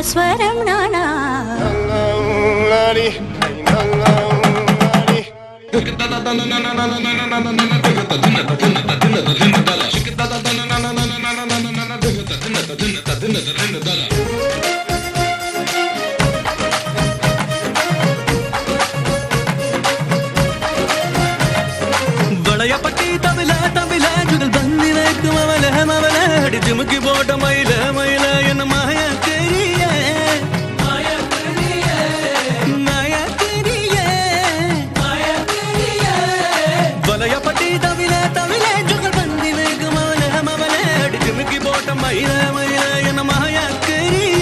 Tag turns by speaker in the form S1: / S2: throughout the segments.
S1: ஸ்வரம் நானா
S2: வளையப்பட்டி தவில தவில ஜுகல் பந்தி வைக்கும் அவல மவல அடி ஜிமுக்கி போட்ட மயில மயில என்ன மாய தெரிய வளையப்பட்டி தவில தவில ஜுகல் பந்தி வைக்கும் அவல மவல அடி ஜிமுக்கி போட்ட மயில மயில என்ன மாய தெரிய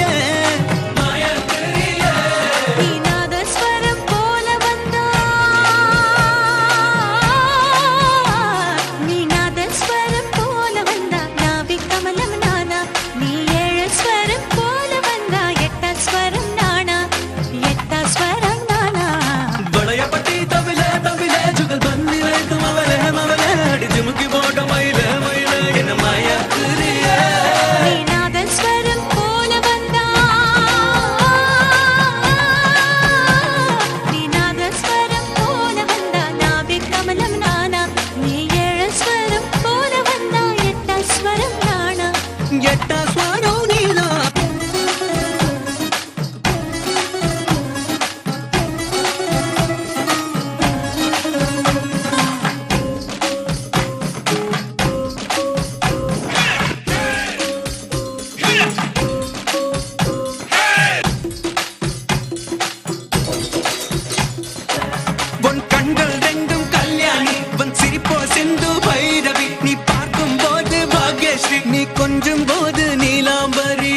S2: நீ கொஞ்சம் போது நீலாம்பரி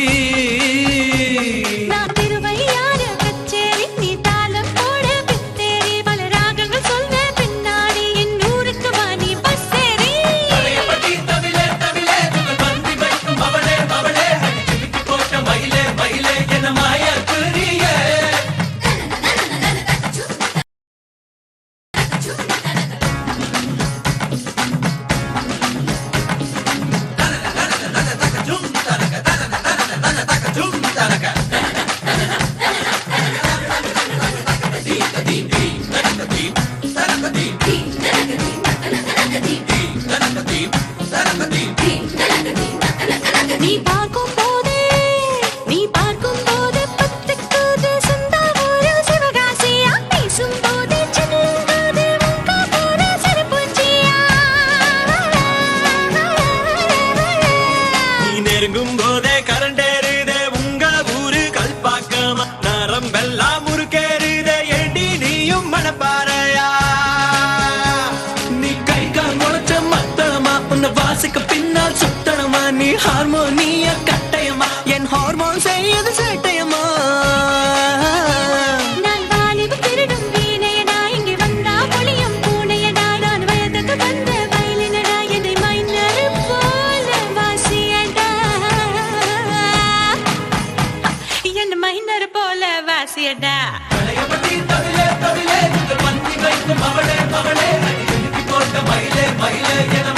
S1: நான் திருவையாறு கச்சேரி நீ தாளம் போட பித்தேரி பல ராகங்கள் சொல்ல பின்னாடி என் ஊருக்கு வாணி பஸ்ஸேரி
S2: தவிலே தவிலே பந்தி வைக்கும் அவளே அவளே அடிச்சுக்கி போட்ட மயிலே மயிலே என மாய புரிய
S1: நீ பார்க்கும் போது பத்துக்குது சொந்த ஊரு சிவகாசியா பேசும் போது சின்னது உங்க போது சிறுபூச்சியா
S2: நீ நெருங்கும் போதே கரண்டேறுதே உங்க ஊரு கல்பாக்கமா நரம்பெல்லாம் முறுக்கேறுதே ஏண்டி நீயும் மனப்பாறையா நீ கை கால் முளைச்ச மத்தளமா உன்னை வாசிக்க பின்னால் சுத்தனமா நீ ஹார்மோனிய கட்டயமா என் ஹார்மோன் செய்யது சேட்டையமா
S1: நான் வாலிபு திருடும் வீணையடா இங்கே வந்தா பொழியும் பூனையடா நான் வயதுக்கு வந்த வயலினடா என்னை மைனரு போல வாசியடா என்ன மைனர் போல வாசியடா
S2: தவிலே தவிலே பந்தி வைக்கும் அவளே அவளே அடி போட்ட மயிலே மயிலே என